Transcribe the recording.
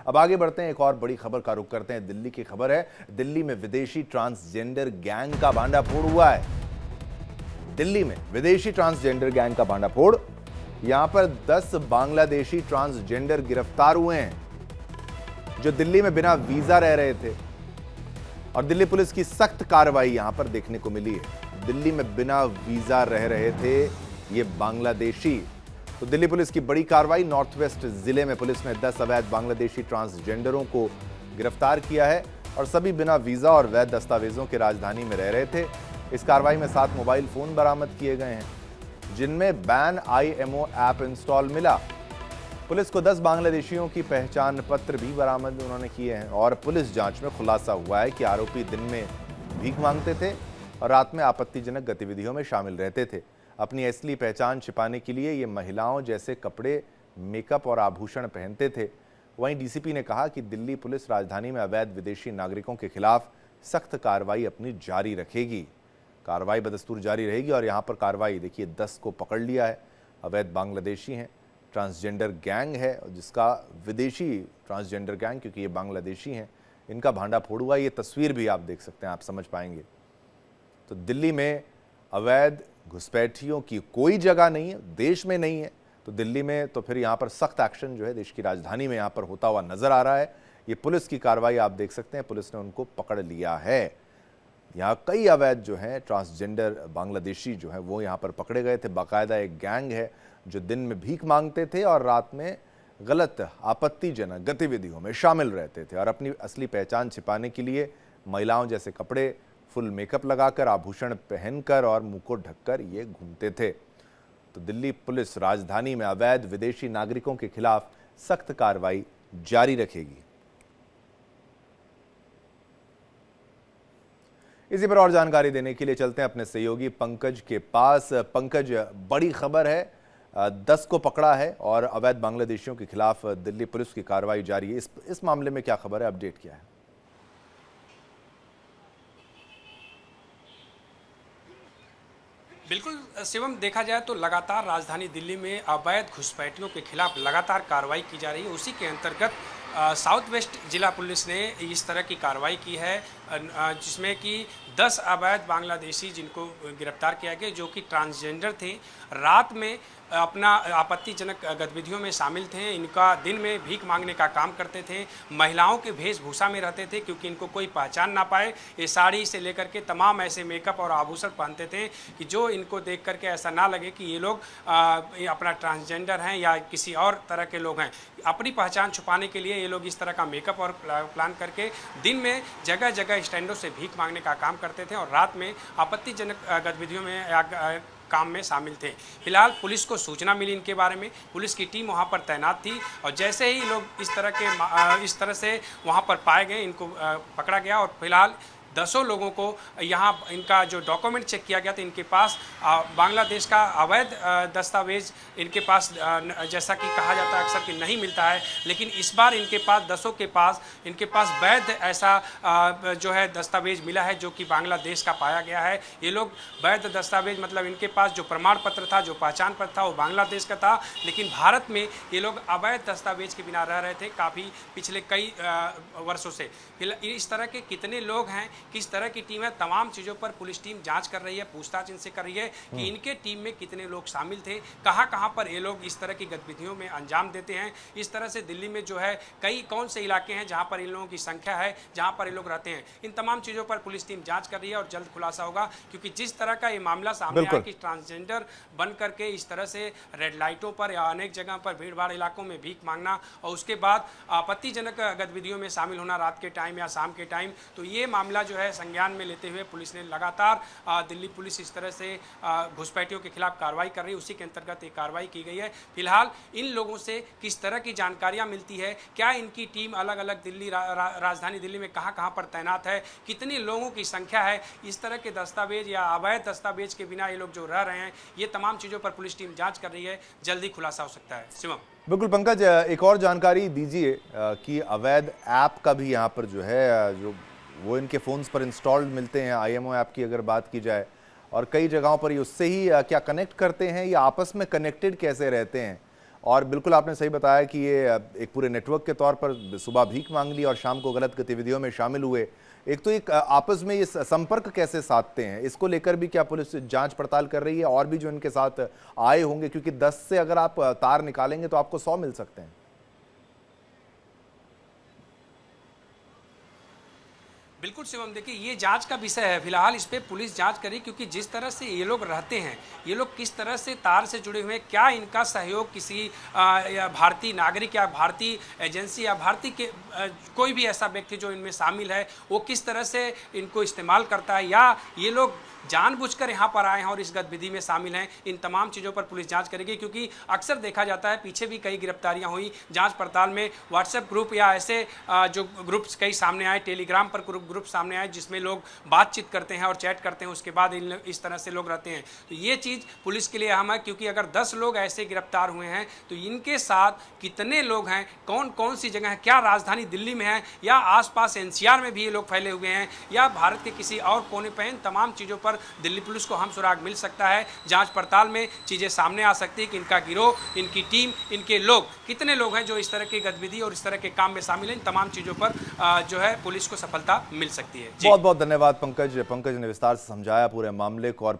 अब आगे बढ़ते हैं, एक और बड़ी खबर का रुख करते हैं। दिल्ली की खबर है, दिल्ली में विदेशी ट्रांसजेंडर गैंग का भांडाफोड़ हुआ है। दिल्ली में विदेशी ट्रांसजेंडर गैंग का भांडाफोड़। यहां पर 10 बांग्लादेशी ट्रांसजेंडर गिरफ्तार हुए हैं जो दिल्ली में बिना वीजा रह रहे थे, और दिल्ली पुलिस की सख्त कार्रवाई यहां पर देखने को मिली है। दिल्ली में बिना वीजा रह रहे थे ये बांग्लादेशी। तो दिल्ली पुलिस की बड़ी कार्रवाई। नॉर्थ वेस्ट जिले में पुलिस ने 10 अवैध बांग्लादेशी ट्रांसजेंडरों को गिरफ्तार किया है, और सभी बिना वीजा और वैध दस्तावेजों के राजधानी में रह रहे थे। इस कार्रवाई में 7 मोबाइल फोन बरामद किए गए हैं, जिनमें बैन IMO ऐप इंस्टॉल मिला। पुलिस को 10 बांग्लादेशियों की पहचान पत्र भी बरामद उन्होंने किए हैं, और पुलिस जांच में खुलासा हुआ है कि आरोपी दिन में भीख मांगते थे और रात में आपत्तिजनक गतिविधियों में शामिल रहते थे। अपनी असली पहचान छिपाने के लिए ये महिलाओं जैसे कपड़े, मेकअप और आभूषण पहनते थे। वहीं DCP ने कहा कि दिल्ली पुलिस राजधानी में अवैध विदेशी नागरिकों के खिलाफ सख्त कार्रवाई अपनी जारी रखेगी। कार्रवाई बदस्तूर जारी रहेगी, और यहाँ पर कार्रवाई देखिए 10 को पकड़ लिया है। अवैध बांग्लादेशी हैं, ट्रांसजेंडर गैंग है जिसका विदेशी ट्रांसजेंडर गैंग, क्योंकि ये बांग्लादेशी हैं, इनका भांडाफोड़ हुआ। ये तस्वीर भी आप देख सकते हैं, आप समझ पाएंगे। तो दिल्ली में अवैध घुसपैठियों की कोई जगह नहीं है, देश में नहीं है, तो दिल्ली में तो फिर यहाँ पर सख्त एक्शन जो है देश की राजधानी में यहाँ पर होता हुआ नजर आ रहा है। ये पुलिस की कार्रवाई आप देख सकते हैं, पुलिस ने उनको पकड़ लिया है। यहाँ कई अवैध जो हैं ट्रांसजेंडर बांग्लादेशी जो हैं वो यहाँ पर पकड़े गए थे। बाकायदा एक गैंग है जो दिन में भीख मांगते थे और रात में गलत आपत्तिजनक गतिविधियों में शामिल रहते थे, और अपनी असली पहचान छिपाने के लिए महिलाओं जैसे कपड़े, फुल मेकअप लगाकर, आभूषण पहनकर और मुंह को ढककर ये घूमते थे। तो दिल्ली पुलिस राजधानी में अवैध विदेशी नागरिकों के खिलाफ सख्त कार्रवाई जारी रखेगी। इसी पर और जानकारी देने के लिए चलते हैं अपने सहयोगी पंकज के पास। पंकज, बड़ी खबर है, 10 को पकड़ा है और अवैध बांग्लादेशियों के खिलाफ दिल्ली पुलिस की कार्रवाई जारी है। इस मामले में क्या खबर है, अपडेट क्या है? बिल्कुल शिवम, देखा जाए तो लगातार राजधानी दिल्ली में अवैध घुसपैठियों के खिलाफ लगातार कार्रवाई की जा रही है। उसी के अंतर्गत साउथ वेस्ट जिला पुलिस ने इस तरह की कार्रवाई की है, जिसमें कि 10 अवैध बांग्लादेशी जिनको गिरफ्तार किया गया, जो कि ट्रांसजेंडर थे, रात में अपना आपत्तिजनक गतिविधियों में शामिल थे। इनका दिन में भीख मांगने का काम करते थे, महिलाओं के वेशभूषा में रहते थे क्योंकि इनको कोई पहचान ना पाए। ये साड़ी से लेकर के तमाम ऐसे मेकअप और आभूषण पहनते थे कि जो इनको देख करके ऐसा ना लगे कि ये लोग अपना ट्रांसजेंडर हैं या किसी और तरह के लोग हैं। अपनी पहचान छुपाने के लिए ये लोग इस तरह का मेकअप और प्लान करके दिन में जगह जगह स्टैंडों से भीख मांगने का काम करते थे और रात में आपत्तिजनक गतिविधियों में काम में शामिल थे। फिलहाल पुलिस को सूचना मिली इनके बारे में, पुलिस की टीम वहां पर तैनात थी, और जैसे ही लोग इस तरह से वहां पर पाए गए, इनको पकड़ा गया, और फिलहाल 10 लोगों को यहाँ इनका जो डॉक्यूमेंट चेक किया गया तो इनके पास बांग्लादेश का अवैध दस्तावेज इनके पास, जैसा कि कहा जाता है अक्सर कि नहीं मिलता है, लेकिन इस बार इनके पास 10 के पास इनके पास वैध ऐसा जो है दस्तावेज मिला है जो कि बांग्लादेश का पाया गया है। ये लोग वैध दस्तावेज मतलब इनके पास जो प्रमाण पत्र था, जो पहचान पत्र था, वो बांग्लादेश का था, लेकिन भारत में ये लोग अवैध दस्तावेज के बिना रह रहे थे काफ़ी पिछले कई वर्षों से। इस तरह के कितने लोग हैं, किस तरह की टीम है, तमाम चीज़ों पर पुलिस टीम जांच कर रही है, पूछताछ इनसे कर रही है कि इनके टीम में कितने लोग शामिल थे, कहां पर ये लोग इस तरह की गतिविधियों में अंजाम देते हैं। इस तरह से दिल्ली में जो है कौन से इलाके हैं जहां पर इन लोगों की संख्या है, जहां पर ये लोग रहते हैं। इन तमाम चीज़ों पर पुलिस टीम जाँच कर रही है और जल्द खुलासा होगा, क्योंकि जिस तरह का ये मामला सामने आया कि ट्रांसजेंडर बन करके इस तरह से रेड लाइटों पर या अनेक जगह पर भीड़ भाड़ इलाकों में भीख मांगना और उसके बाद आपत्तिजनक गतिविधियों में शामिल होना रात के टाइम या शाम के टाइम, तो ये मामला जो है संज्ञान में लेते हुए पुलिस ने लगातार दिल्ली पुलिस इस तरह से घुसपैठियों के खिलाफ कार्रवाई कर रही है। उसी के अंतर्गत एक कार्रवाई की गई है। फिलहाल इन लोगों से किस तरह की जानकारियां मिलती है, क्या इनकी टीम अलग अलग दिल्ली राजधानी दिल्ली में कहां पर तैनात है, कितने लोगों की संख्या है, इस तरह के दस्तावेज या अवैध दस्तावेज के बिना ये लोग जो रह रहे हैं, ये तमाम चीज़ों पर पुलिस टीम जाँच कर रही है। जल्दी खुलासा हो सकता है। शिवम, बिल्कुल पंकज, एक और जानकारी दीजिए कि अवैध ऐप का भी यहाँ पर जो है जो वो इनके फ़ोन्स पर इंस्टॉल्ड मिलते हैं, IMO ऐप की अगर बात की जाए, और कई जगहों पर ये उससे ही क्या कनेक्ट करते हैं या आपस में कनेक्टेड कैसे रहते हैं, और बिल्कुल आपने सही बताया कि ये एक पूरे नेटवर्क के तौर पर सुबह भीख मांग ली और शाम को गलत गतिविधियों में शामिल हुए। एक तो एक आपस में ये संपर्क कैसे साधते हैं, इसको लेकर भी क्या पुलिस जांच पड़ताल कर रही है? और भी जो इनके साथ आए होंगे, क्योंकि 10 से अगर आप तार निकालेंगे तो आपको 100 मिल सकते हैं। बिल्कुल शिवम, देखिए ये जांच का विषय है, फिलहाल इस पे पुलिस जांच करी, क्योंकि जिस तरह से ये लोग रहते हैं, ये लोग किस तरह से तार से जुड़े हुए हैं, क्या इनका सहयोग किसी या भारतीय नागरिक या भारतीय एजेंसी या भारतीय के कोई भी ऐसा व्यक्ति जो इनमें शामिल है, वो किस तरह से इनको इस्तेमाल करता है, या ये लोग जानबूझकर यहाँ पर आए हैं और इस गतिविधि में शामिल हैं, इन तमाम चीज़ों पर पुलिस जांच करेगी। क्योंकि अक्सर देखा जाता है, पीछे भी कई गिरफ्तारियां हुई जांच पड़ताल में, व्हाट्सएप ग्रुप या ऐसे जो ग्रुप्स कई सामने आए, टेलीग्राम पर ग्रुप सामने आए जिसमें लोग बातचीत करते हैं और चैट करते हैं, उसके बाद इस तरह से लोग रहते हैं। तो ये चीज़ पुलिस के लिए अहम है, क्योंकि अगर 10 लोग ऐसे गिरफ्तार हुए हैं तो इनके साथ कितने लोग हैं, कौन कौन सी जगह है, क्या राजधानी दिल्ली में है या आसपास एनसीआर में भी ये लोग फैले हुए हैं या भारत के किसी और कोने पर, इन तमाम चीज़ों पर दिल्ली पुलिस को हम सुराग मिल सकता है। जांच पड़ताल में चीज़ें सामने आ सकती है कि इनका गिरोह, इनकी टीम, इनके लोग, कितने लोग हैं जो इस तरह की गतिविधि और इस तरह के काम में शामिल हैं। इन तमाम चीज़ों पर जो है पुलिस को सफलता मिल सकती है। बहुत बहुत धन्यवाद पंकज ने विस्तार से समझाया पूरे मामले को। और